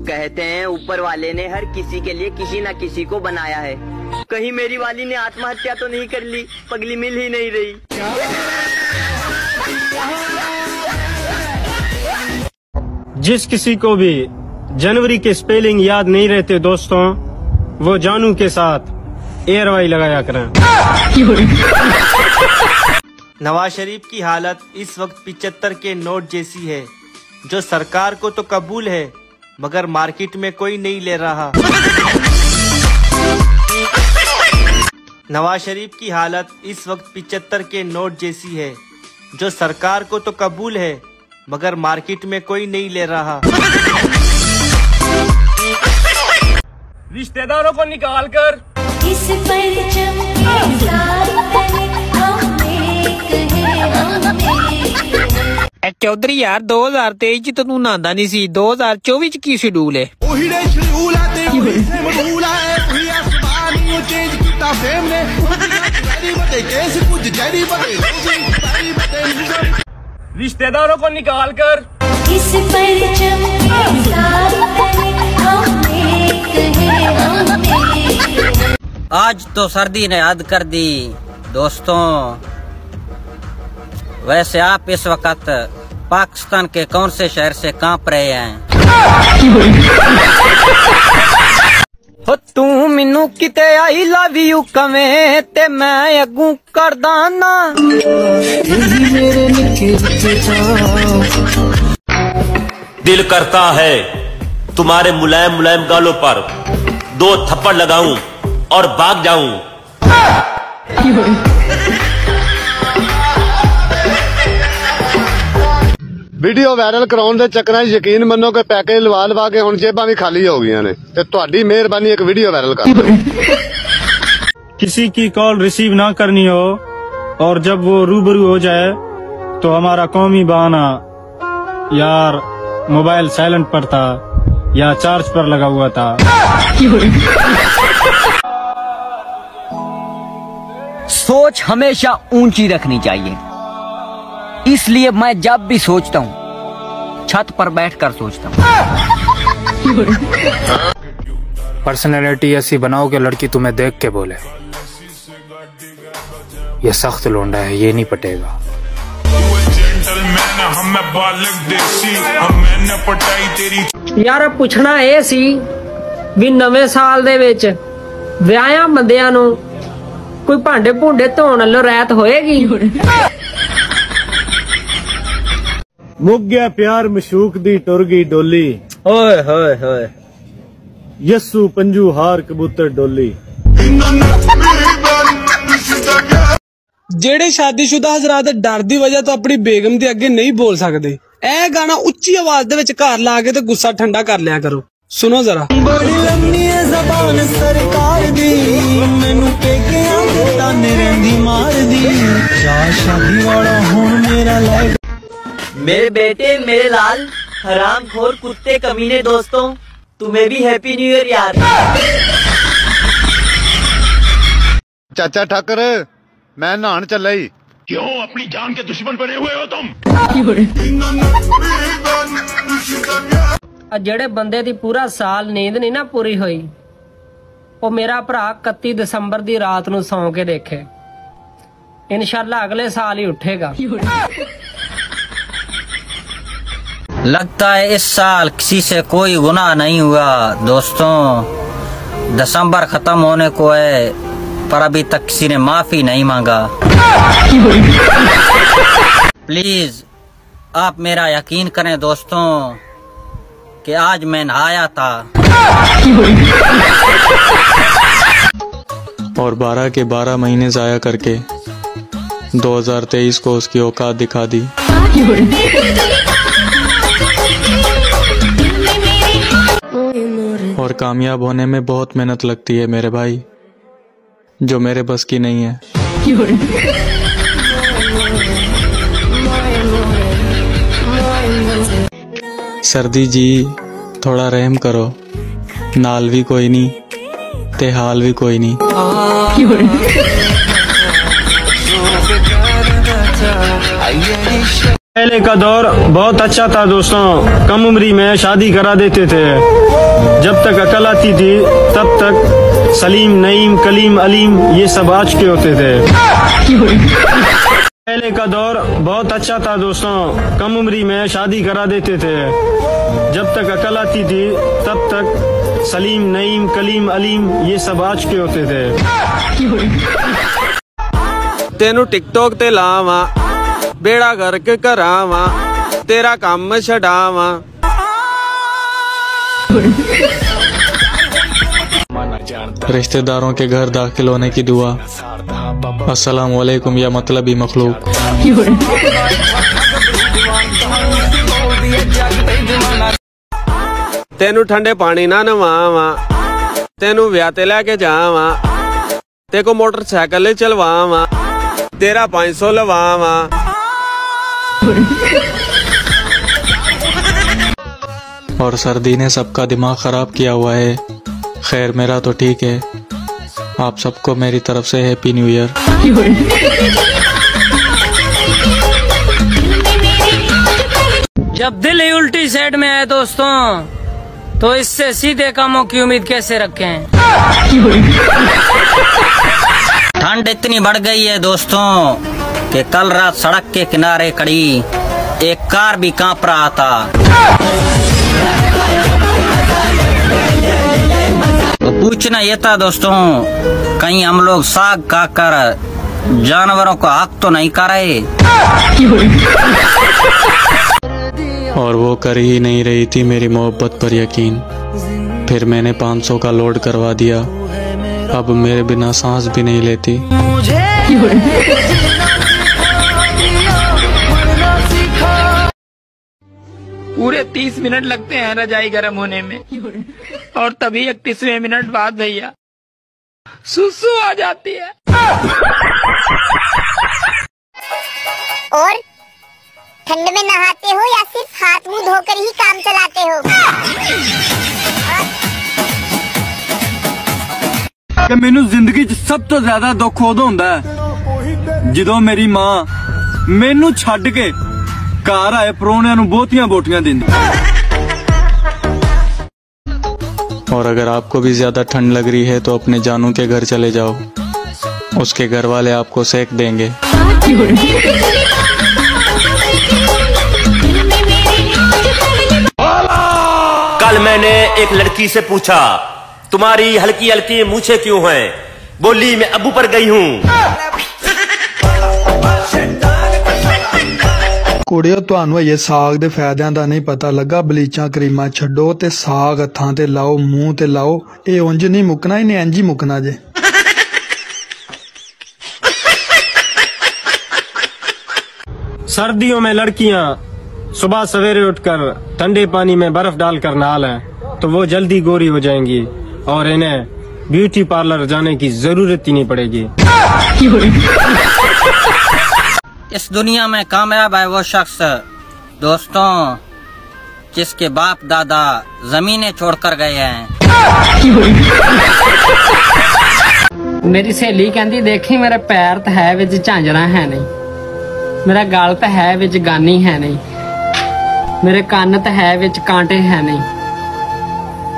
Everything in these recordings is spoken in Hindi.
कहते हैं ऊपर वाले ने हर किसी के लिए किसी न किसी को बनाया है। कहीं मेरी वाली ने आत्महत्या तो नहीं कर ली, पगली मिल ही नहीं रही। जिस किसी को भी जनवरी के स्पेलिंग याद नहीं रहते दोस्तों, वो जानू के साथ एयरवाई लगाया करें। नवाज शरीफ की हालत इस वक्त 75 के नोट जैसी है, जो सरकार को तो कबूल है मगर मार्केट में कोई नहीं ले रहा। नवाज शरीफ की हालत इस वक्त 75 के नोट जैसी है, जो सरकार को तो कबूल है मगर मार्केट में कोई नहीं ले रहा। रिश्तेदारों को निकाल कर इस परचम चौधरी यार 2023 ਚ ਤੂੰ ਨਹਾਉਂਦਾ ਨਹੀਂ ਸੀ, 2024 ਚ ਕੀ ਸ਼ਡਿਊਲ ਹੈ? ਉਹੀ ਨੇ ਸ਼ਡਿਊਲ ਆ ਤੇ ਉਹੀ ਸੇ ਮਡੂਲ ਆ, ਉਹੀ ਅਸਮਾਨ ਨੂੰ ਚੇਂਜ ਕੀਤਾ ਫੇਮ ਨੇ, ਜੈਰੀ ਬਤੇ ਕੇਸ ਕੁਝ ਜੈਰੀ ਬਤੇ ਜੈਰੀ ਬਤੇ। रिश्तेदारों को निकाल कर इस परचम आज तो सर्दी ने हद कर दी दोस्तों। वैसे आप इस वक्त पाकिस्तान के कौन से शहर से कांप रहे हैं? ਹੋ ਤੂੰ ਮੈਨੂੰ ਕਿਤੇ ਆਈ ਲਵ ਯੂ ਕਵੇਂ ਤੇ ਮੈਂ ਅੱਗੂ ਕਰਦਾ ਨਾ। दिल करता है तुम्हारे मुलायम मुलायम गालों पर 2 थप्पड़ लगाऊं और भाग जाऊं। ਵੀਡੀਓ ਵਾਇਰਲ ਕਰਾਉਣ ਦੇ ਚੱਕਰਾਂ 'ਚ ਯਕੀਨ ਮੰਨੋ ਕਿ ਪੈਕੇਜ ਲਵਾ ਕੇ ਹੁਣ ਜੇਬਾਂ ਵੀ ਖਾਲੀ ਹੋ ਗਈਆਂ ਨੇ, ਤੇ ਤੁਹਾਡੀ ਮਿਹਰਬਾਨੀ ਇੱਕ ਵੀਡੀਓ ਵਾਇਰਲ ਕਰ ਦਿਓ। किसी की कॉल रिसीव ना करनी हो और जब वो रूबरू हो जाए तो हमारा कौमी बहाना यार मोबाइल साइलेंट पर था या चार्ज पर लगा हुआ था। सोच हमेशा ऊंची रखनी चाहिए, इसलिए मैं जब भी सोचता हूँ छत पर बैठकर सोचता हूँ। पर्सनैलिटी ऐसी बनाओ कि लड़की तुम्हें देख के बोले ये सख्त लोंडा है, ये नहीं पटेगा। ਯਾਰ ਪੁੱਛਣਾ ਇਹ ਸੀ ਵੀ ਨਵੇਂ ਸਾਲ ਦੇ ਵਿੱਚ ਵਿਆਹਿਆਂ ਬੰਦਿਆਂ ਨੂੰ ਕੋਈ ਭਾਂਡੇ ਭੁੰਡੇ ਧੋਣ ਵੱਲੋਂ ਰਹਿਤ ਹੋਏਗੀ? मुक गया प्यार मशूक दी टुर गई डोली। ਓਏ ਹੋਏ ਹੋਏ यस्सू पंजू हार कबूतर डोली। ਜਿਹੜੇ ਸ਼ਾਦੀशुदा ਹਜ਼ਰਾਤ ਡਰ ਦੀ ਵਜ੍ਹਾ ਤੋਂ ਆਪਣੀ ਬੇਗਮ ਦੇ ਅੱਗੇ ਨਹੀਂ ਬੋਲ ਸਕਦੇ, ਇਹ ਗਾਣਾ ਉੱਚੀ ਆਵਾਜ਼ ਦੇ ਵਿੱਚ ਘਰ ਲਾ ਕੇ ਤੇ ਗੁੱਸਾ ਠੰਡਾ ਕਰ ਲਿਆ ਕਰੋ। ਸੁਣੋ ਜ਼ਰਾ। ਬੜੀ ਲੰਮੀ ਹੈ ਜ਼ਬਾਨ ਸਰਕਾਰ ਦੀ, ਮੈਨੂੰ ਪੇਕਿਆਂ ਦੇ ਤਾਨੇ ਰਹਿੰਦੀ ਮਾਰਦੀ, ਸ਼ਾਦੀ ਵਾਲਾ ਹੁਣ ਮੇਰਾ ਲੈ। मेरे बेटे मेरे लाल हराम खोर कुत्ते कमीने दोस्तों, तुम्हें भी हैप्पी न्यू ईयर यार। ਚਾਚਾ ਠਾਕਰ ਮੈਂ ਨਹਾਣ ਚੱਲਿਆ ਈ। क्यों अपनी जान के दुश्मन बने हुए हो तुम? ਜਿਹੜੇ ਬੰਦੇ ਦੀ ਪੂਰਾ ਸਾਲ ਨੀਂਦ ਨਹੀਂ ਨਾ ਪੂਰੀ ਹੋਈ, ਉਹ ਮੇਰਾ ਭਰਾ 31 ਦਸੰਬਰ ਦੀ ਰਾਤ ਨੂੰ ਸੌਂ ਕੇ ਦੇਖੇ, ਇਨਸ਼ਾਅੱਲਾ ਅਗਲੇ ਸਾਲ ਹੀ ਉੱਠੇਗਾ। लगता है इस साल किसी से कोई गुनाह नहीं हुआ दोस्तों। दिसंबर खत्म होने को है पर अभी तक किसी ने माफी नहीं मांगा। प्लीज आप मेरा यकीन करें दोस्तों कि आज मैं नहाया था और 12 के 12 महीने जाया करके 2023 को उसकी औकात दिखा दी। और कामयाब होने में बहुत मेहनत लगती है मेरे भाई, जो मेरे बस की नहीं है। सर्दी जी थोड़ा रहम करो, नाल भी कोई नहीं ते हाल भी कोई नहीं। पहले का दौर बहुत अच्छा था दोस्तों, कम उम्री में शादी करा देते थे। जब तक अकल आती थी तब तक सलीम, नईम, कलीम, अलीम ये सब आज के होते थे। पहले का दौर बहुत अच्छा था दोस्तों, कम उम्री में शादी करा देते थे। जब तक अकल आती थी तब तक सलीम, नईम, कलीम, अलीम ये सब आज के होते थे। तेनू टिकटॉक ते लावा, बेड़ा गर्क करावा, तेरा काम छडावा। रिश्तेदारों के घर दाखिल होने की दुआ। अस्सलाम वालेकुम या मतलबी मखलूक। तेनू ठंडे पानी ना नवावा, तेनू विआह ते लेके जावा, ते को मोटरसाइकिल चलवावा, तेरा 500 लवावा। और सर्दी ने सबका दिमाग खराब किया हुआ है। खैर मेरा तो ठीक है। आप सबको मेरी तरफ से हैप्पी न्यू ईयर। जब दिल ही उल्टी साइड में है दोस्तों, तो इससे सीधे कामों की उम्मीद कैसे रखें। ठंड इतनी बढ़ गई है दोस्तों कि कल रात सड़क के किनारे खड़ी एक कार भी कांप रहा था। तो पूछना ये था दोस्तों, कहीं हम लोग साग खाकर जानवरों को हक तो नहीं कर रहे। और वो कर ही नहीं रही थी मेरी मोहब्बत पर यकीन। फिर मैंने 500 का लोड करवा दिया। अब मेरे बिना सांस भी नहीं लेती। पूरे 30 मिनट लगते हैं रजाई गर्म होने में, और तभी 31वें मिनट बाद भैया सुसु आ जाती है। और ठंड में नहाते हो या सिर्फ हाथ मुंह धोकर ही काम चलाते हो? कि मैनू जिंदगी च सब तो ज्यादा दुख उदों हुंदा है जदों मेरी मां मैनू छड्ड के घर आए परोणियां नू बहुतियां बोटियां दिंदी। और अगर आपको भी ज्यादा ठंड लग रही है तो अपने जानू के घर चले जाओ, उसके घर वाले आपको सेक देंगे। कल मैंने एक लड़की से पूछा, तुम्हारी हल्की हल्की मूछें क्यों हैं? बोली मैं अब्बू पर गई हूँ। ਕੁੜਿਓ ਤੁਹਾਨੂੰ ਇਹ ਸਾਗ ਦੇ ਫਾਇਦਿਆਂ ਦਾ ਨਹੀਂ ਪਤਾ ਲੱਗਾ। ਬਲੀਚਾਂ ਕਰੀਮਾਂ ਛੱਡੋ ਤੇ ਸਾਗ ਹੱਥਾਂ ਤੇ ਲਾਓ, ਮੂੰਹ ਤੇ ਲਾਓ। ਇਹ ਉਂਝ ਨਹੀਂ ਮੁੱਕਣਾ, ਇਹਨੇ ਇੰਝ ਹੀ ਮੁੱਕਣਾ ਜੇ। सर्दियों में लड़कियां सुबह सवेरे उठकर ठंडे पानी में बर्फ डालकर नहा लें तो वो जल्दी गोरी हो जाएंगी और इन्हें ब्यूटी पार्लर जाने की जरूरत ही नहीं पड़ेगी। इस दुनिया में कामयाब है वो शख्स दोस्तों जिसके बाप दादा जमीनें छोड़कर गए हैं। मेरी सहेली कहती देखी मेरे पैर तो है विच झांजरा है नहीं, मेरा गल तो है विच गानी है नहीं, मेरे कान तो है विच कांटे है नहीं,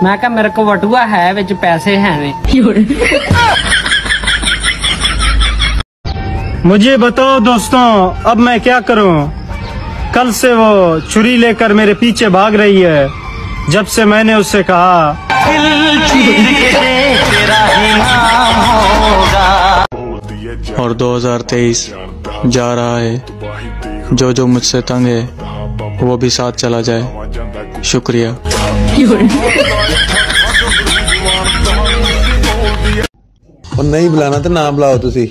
मैं कहा मेरे को वटुआ है विच पैसे है नहीं। मुझे बताओ दोस्तों अब मैं क्या करूं? कल से वो छुरी लेकर मेरे पीछे भाग रही है। जब से मैंने उससे कहा और 2023 जा रहा है। जो जो मुझसे तंग है वो भी साथ चला जाए। शुक्रिया। और नहीं बुलाना तो ना बुलाओ तुसी।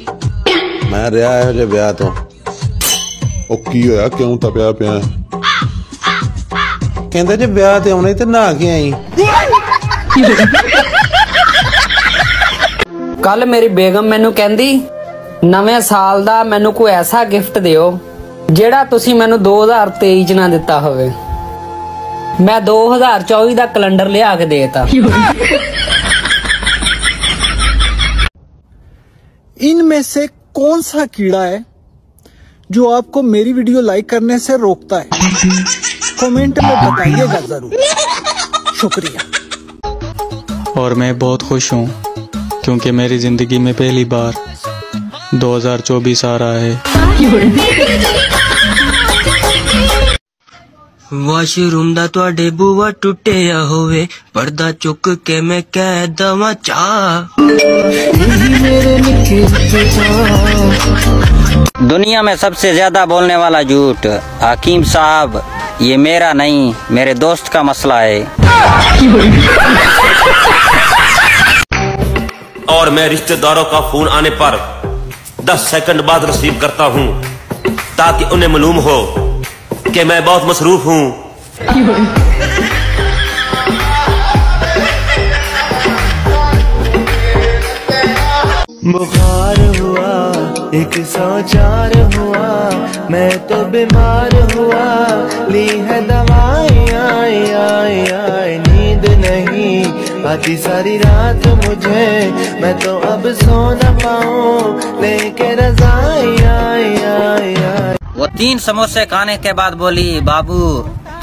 मैं ਰਿਹਾ ਇਹੋ ਜਿਹੇ ਵਿਆਹ ਤੋਂ। ਉਹ ਕੀ ਹੋਇਆ ਕਿਉਂ ਤਪਿਆ ਪਿਆ? ਕਹਿੰਦੇ ਜੇ ਵਿਆਹ ਤੇ ਆਉਣੇ ਤੇ ਨਹਾ ਕੇ ਆਈ। ਕੱਲ ਮੇਰੀ ਬੇਗਮ ਮੈਨੂੰ ਕਹਿੰਦੀ ਨਵੇਂ ਸਾਲ ਦਾ ਮੈਨੂੰ ਕੋਈ ਐਸਾ ਗਿਫਟ ਦਿਓ ਜਿਹੜਾ ਤੁਸੀਂ ਮੈਨੂੰ 2023 ਚ ਨਾ ਦਿੱਤਾ ਹੋਵੇ। ਮੈਂ 2024 ਦਾ ਕੈਲੰਡਰ ਲਿਆ ਕੇ ਦੇਤਾ। इनमें से कौन सा कीड़ा है जो आपको मेरी वीडियो लाइक करने से रोकता है? कमेंट में बताइएगा जरूर। शुक्रिया। और मैं बहुत खुश हूँ क्योंकि मेरी जिंदगी में पहली बार 2024 आ रहा है। वाशरूम दा तुहाडे बूआ टुटिया होवे, पर्दा चुक के मैं कह दवां चा। दुनिया में सबसे ज्यादा बोलने वाला झूठ, हकीम साहब ये मेरा नहीं मेरे दोस्त का मसला है। और मैं रिश्तेदारों का फोन आने पर 10 सेकंड बाद रिसीव करता हूँ ताकि उन्हें मालूम हो कि मैं बहुत मसरूफ हूँ। बुखार हुआ 104 हुआ, मैं तो बीमार हुआ, ली है दवाई नींद नहीं आती सारी रात मुझे, मैं तो अब सो न पाऊं लेके रज़ाई वो 3 समोसे खाने के बाद बोली, बाबू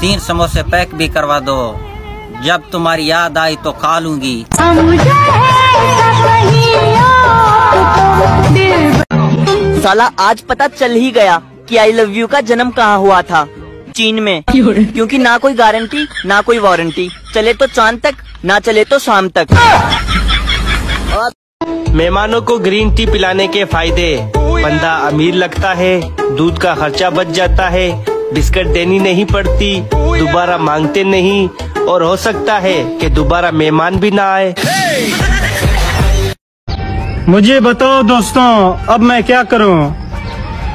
3 समोसे पैक भी करवा दो, जब तुम्हारी याद आई तो खा लूंगी। साला आज पता चल ही गया कि आई लव यू का जन्म कहाँ हुआ था, चीन में। क्योंकि ना कोई गारंटी ना कोई वारंटी, चले तो चांद तक ना चले तो शाम तक। मेहमानों को ग्रीन टी पिलाने के फायदे, बंदा अमीर लगता है, दूध का खर्चा बच जाता है, बिस्किट देनी नहीं पड़ती, दोबारा मांगते नहीं, और हो सकता है कि दोबारा मेहमान भी ना आए। मुझे बताओ दोस्तों, अब मैं क्या करूं?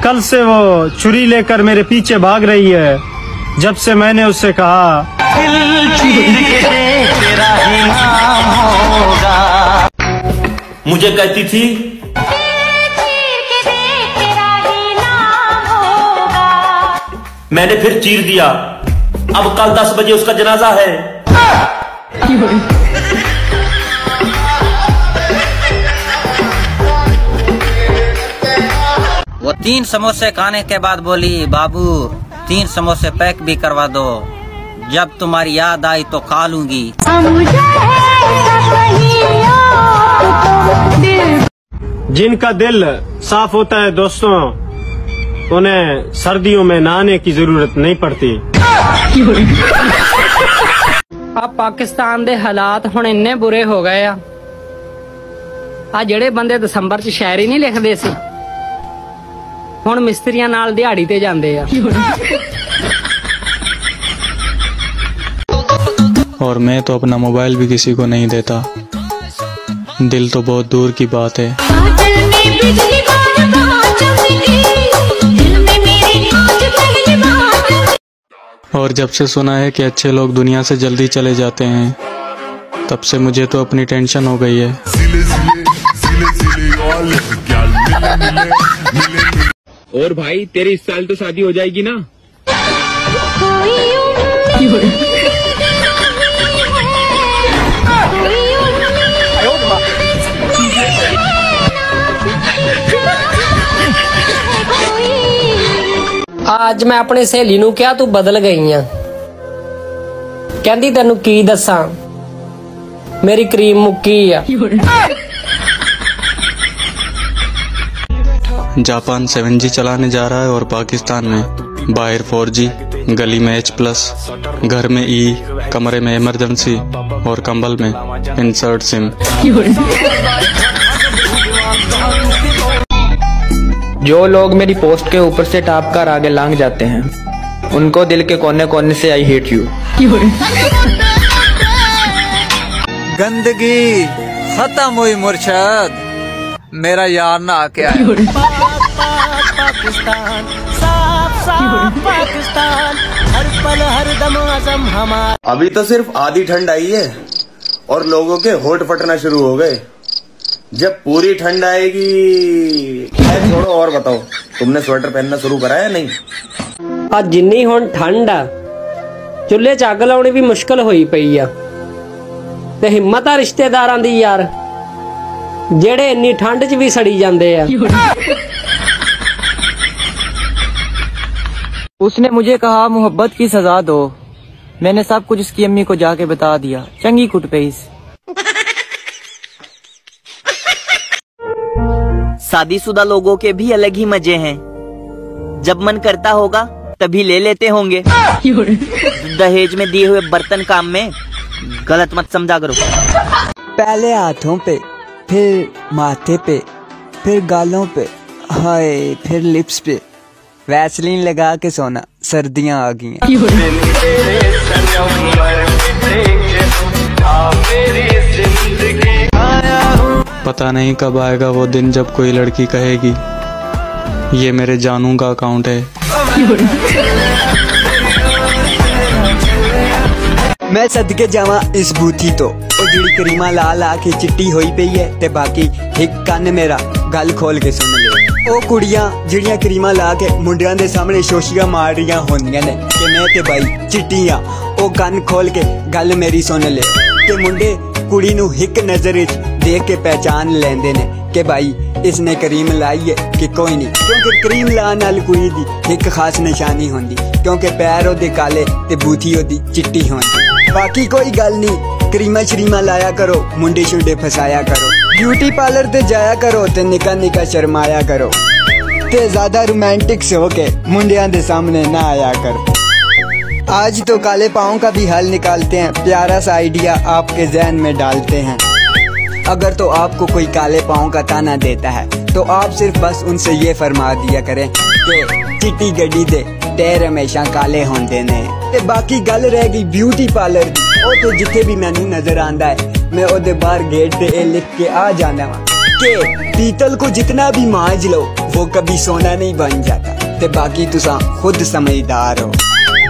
कल से वो छुरी लेकर मेरे पीछे भाग रही है, जब से मैंने उससे कहा मुझे कहती थी मैंने फिर चीर दिया, अब कल 10 बजे उसका जनाजा है। वो 3 समोसे खाने के बाद बोली, बाबू 3 समोसे पैक भी करवा दो, जब तुम्हारी याद आई तो खा लूंगी। जिनका दिल साफ होता है दोस्तों, उन्हें सर्दियों में नहाने की जरूरत नहीं पड़ती। ਆ ਪਾਕਿਸਤਾਨ ਦੇ ਹਾਲਾਤ ਹੁਣ ਇੰਨੇ ਬੁਰੇ ਹੋ ਗਏ ਆ ਜਿਹੜੇ ਬੰਦੇ ਦਸੰਬਰ 'ਚ ਸ਼ਾਇਰੀ ਨਹੀਂ ਲਿਖਦੇ ਸੀ, ਹੁਣ ਮਿਸਤਰੀਆਂ ਨਾਲ ਦਿਹਾੜੀ ਤੇ ਜਾਂਦੇ ਆ। और मैं तो अपना मोबाइल भी किसी को नहीं देता, दिल तो बहुत दूर की बात है। और जब से सुना है कि अच्छे लोग दुनिया से जल्दी चले जाते हैं, तब से मुझे तो अपनी टेंशन हो गई है। और भाई तेरी इस साल तो शादी हो जाएगी ना? ਅੱਜ ਮੈਂ ਆਪਣੀ ਸਹੇਲੀ ਨੂੰ ਕਿਹਾ ਤੂੰ ਬਦਲ ਗਈ ਆ, ਕਹਿੰਦੀ ਤੈਨੂੰ ਕੀ ਦੱਸਾਂ ਮੇਰੀ ਕਰੀਮ ਮੁੱਕੀ ਆ। जापान 7G चलाने जा रहा है और पाकिस्तान में बाहर 4G, गली में H+, घर में E, कमरे में इमरजेंसी और कंबल में इंसर्ट सिम। जो लोग मेरी पोस्ट के ऊपर से टाप कर आगे लांग जाते हैं, उनको दिल के कोने कोने से आई हेट यू। गंदगी खत्म हुई मुर्शद, मेरा यार ना आके आया। पाकिस्तान साफ साफ पाकिस्तान, हर पल हर दम आज़म हमारा। अभी तो सिर्फ आधी ठंड आई है और लोगों के होठ फटना शुरू हो गए, जब पूरी ठंड आएगी। छोड़ो और बताओ, तुमने स्वेटर पहनना शुरू करा है नहीं? ਆ ਜਿੰਨੀ ਹੁਣ ਠੰਡ ਆ, ਚੁੱਲ੍ਹੇ 'ਚ ਅੱਗ ਲਾਉਣੀ ਵੀ ਮੁਸ਼ਕਲ ਹੋਈ ਪਈ ਆ, ਤੇ ਹਿੰਮਤ ਆ ਰਿਸ਼ਤੇਦਾਰਾਂ ਦੀ ਯਾਰ, ਜਿਹੜੇ ਇੰਨੀ ਠੰਡ 'ਚ ਵੀ ਸੜੀ ਜਾਂਦੇ ਆ। उसने मुझे कहा मोहब्बत की सजा दो। मैंने सब कुछ उसकी अम्मी को जाके बता दिया। चंगी कुट पे इस शादीशुदा लोगों के भी अलग ही मजे हैं। जब मन करता होगा तभी ले लेते होंगे। दहेज में दिए हुए बर्तन काम में गलत मत समझा करो। पहले हाथों पे, फिर माथे पे, फिर गालों पे, हाय फिर लिप्स पे। वैसलीन लगा के सोना, सर्दियां आ गई हैं। पता नहीं कब आएगा वो दिन जब कोई लड़की कहेगी ये मेरे जानू का अकाउंट है। मैं सदके जावा इस बूथी तो ਉਹ ਜਿਹੜੀ ਕਰੀਮਾ ਲਾ ਲਾ ਕੇ ਚਿੱਟੀ ਹੋਈ ਪਈ ਹੈ ਤੇ ਬਾਕੀ ਇੱਕ ਕੰਨ ਮੇਰਾ ਗੱਲ ਖੋਲ ਕੇ ਸੁਣ ਲੈ। ਉਹ ਕੁੜੀਆਂ ਜਿਹੜੀਆਂ ਕਰੀਮਾ ਲਾ ਕੇ ਮੁੰਡਿਆਂ ਦੇ ਸਾਹਮਣੇ ਸ਼ੋਸ਼ੀਆਂ ਮਾਰ ਰਹੀਆਂ ਹੁੰਦੀਆਂ ਨੇ ਕਿ ਮੈਂ ਤੇ ਬਾਈ ਚਿੱਟੀਆਂ, ਉਹ ਕੰਨ ਖੋਲ ਕੇ ਗੱਲ ਮੇਰੀ ਸੁਣ ਲੈ ਕਿ ਮੁੰਡੇ ਕੁੜੀ ਨੂੰ ਇੱਕ ਨਜ਼ਰ ਵਿੱਚ ਦੇਖ ਕੇ ਪਹਿਚਾਨ ਲੈਂਦੇ ਨੇ ਕਿ ਭਾਈ ਇਸਨੇ ਕਰੀਮ ਲਾਈ ਹੈ ਕਿ ਕੋਈ ਨਹੀਂ, ਕਿਉਂਕਿ ਕਰੀਮ ਲਾਉਣ ਨਾਲ ਕੁੜੀ ਦੀ ਇੱਕ ਖਾਸ ਨਿਸ਼ਾਨੀ ਹੁੰਦੀ, ਕਿਉਂਕਿ ਪੈਰ ਉਹਦੇ ਕਾਲੇ ਤੇ ਬੂਥੀ ਉਹਦੀ ਚਿੱਟੀ ਹੁੰਦੀ। ਬਾਕੀ ਕੋਈ ਗੱਲ ਨਹੀਂ, ਕਰੀਮਾ ਸ਼ਰੀਮਾ ਲਾਇਆ ਕਰੋ, ਮੁੰਡੇ ਛੁੰਡੇ ਫਸਾਇਆ ਕਰੋ, ਬਿਊਟੀ ਪਾਰਲਰ ਤੇ ਜਾਇਆ ਕਰੋ ਤੇ ਨਿੱਕਾ ਨਿੱਕਾ ਸ਼ਰਮਾਇਆ ਕਰੋ ਤੇ ਜ਼ਿਆਦਾ ਰੋਮਾਂਟਿਕਸ ਹੋ ਕੇ ਮੁੰਡਿਆਂ ਦੇ ਸਾਹਮਣੇ ना आया करो। आज तो काले पाँव का भी हल निकालते हैं, प्यारा सा आइडिया आपके जहन में डालते हैं। अगर तो आपको कोई काले पाँव का ताना देता है तो आप सिर्फ बस उनसे ये फरमा दिया करें कि चिट्टी गड्डी दे टैर हमेशा काले होंदे ने। ते बाकी गल रह गई ब्यूटी पार्लर दी, ਉਹ ਤੇ ਜਿੱਥੇ ਵੀ ਮੈਨੂੰ ਨਜ਼ਰ ਆਂਦਾ ਹੈ मैं ਉਹਦੇ ਬਾਹਰ गेट पे ये लिख के आ जाना कि पीतल को जितना भी मांज लो वो कभी सोना नहीं बन जाता। ते बाकी तुसा खुद समझदार हो।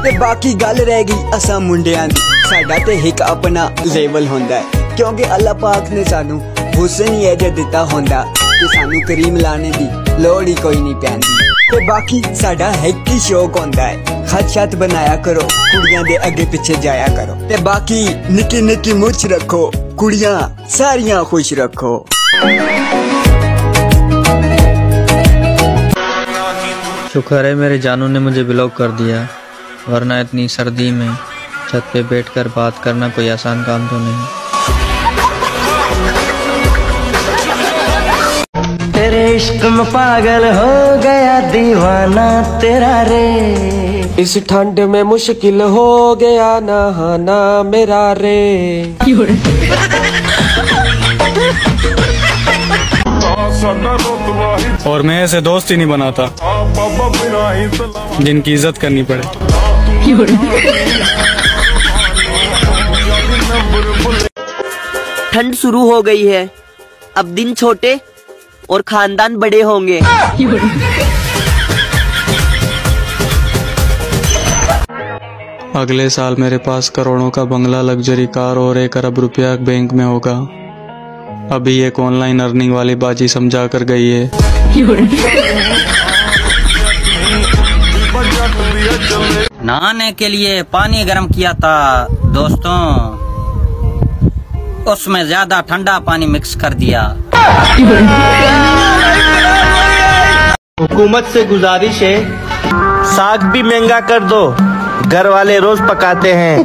ते बाकी गल रह गई असा मुंडियां दी, साडा ते एक अपना लेवल होंदा है, क्योंकि अल्लाह पाक ने सानू हुस्न ही ऐजा दिता होंदा कि सानू करीम लाने दी लोड़ ही कोई नहीं पैंदी। ते बाकी साडा एक ही शौक होंदा है, खत छत बनाया करो, कुड़ियां दे अगे पिछे जाया करो ते बाकी निकी निकी मुछ रखो, कुड़ियां सारियां खुश रखो। शुक्र है मेरे जानू ने मुझे ब्लॉक कर दिया, वरना इतनी सर्दी में छत पे बैठकर बात करना कोई आसान काम तो नहीं। तेरे इश्क में पागल हो गया दीवाना तेरा रे। इस ठंड में मुश्किल हो गया नहाना मेरा रे। और मैं ऐसे दोस्त ही नहीं बनाता जिनकी इज्जत करनी पड़े। ठंड शुरू हो गई है, अब दिन छोटे और खानदान बड़े होंगे। अगले साल मेरे पास करोड़ों का बंगला, लग्जरी कार और 1 अरब रुपया बैंक में होगा। अभी एक ऑनलाइन अर्निंग वाली बाजी समझा कर गई है। नहाने के लिए पानी गर्म किया था दोस्तों, उसमें ज्यादा ठंडा पानी मिक्स कर दिया। हुकूमत से गुजारिश है साग भी महंगा कर दो, घर वाले रोज पकाते हैं।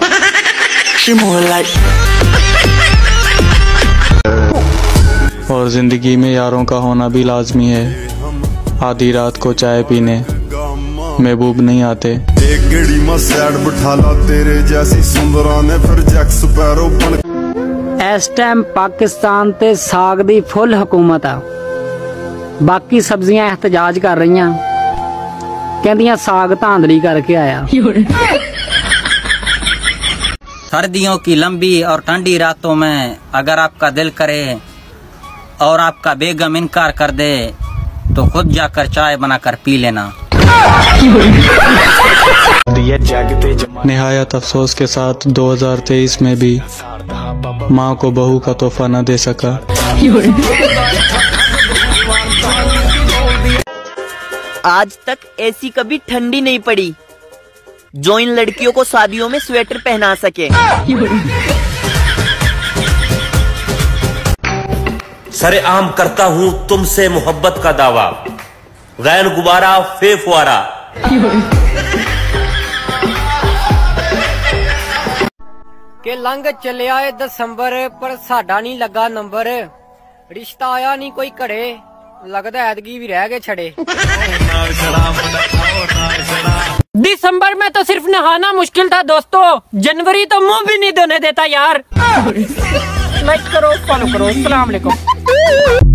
और जिंदगी में यारों का होना भी लाजमी है। आधी रात को चाय पीने महबूब नहीं आते। एक गेड़ी में सैड बिठा ला तेरे जैसी सुंदरा ने फिर जैक स्पैरो बन। इस टाइम पाकिस्तान ते साग दी फुल हुकूमत आ, बाकी सब्जियां एहतजाज कर रही, कहदियां साग धांधली करके आया। सर्दियों की लंबी और ठंडी रातों में अगर आपका दिल करे और आपका बेगम इनकार कर दे तो खुद जाकर चाय बनाकर पी लेना। निहायत अफसोस के साथ 2023 में भी माँ को बहू का तोहफा न दे सका। आज तक ऐसी कभी ठंडी नहीं पड़ी जो इन लड़कियों को शादियों में स्वेटर पहना सके। सरेआम करता हूँ तुमसे मोहब्बत का दावा, गैर गुबारा फे फुआरा। ਕਿ ਲੰਘ ਚੱਲਿਆ ਏ ਦਸੰਬਰ ਪਰ ਸਾਡਾ ਨਹੀਂ ਲੱਗਾ ਨੰਬਰ ਰਿਸ਼ਤਾ ਆਇਆ ਨਹੀਂ ਕੋਈ ਘੜੇ ਲੱਗਦਾ ਐਤਕੀ ਵੀ ਰਹਿ ਗਏ ਛੜੇ दिसंबर में तो सिर्फ नहाना मुश्किल था दोस्तों जनवरी तो मुंह भी नहीं धोने देता यार लाइक करो फॉलो करो अस्सलाम वालेकुम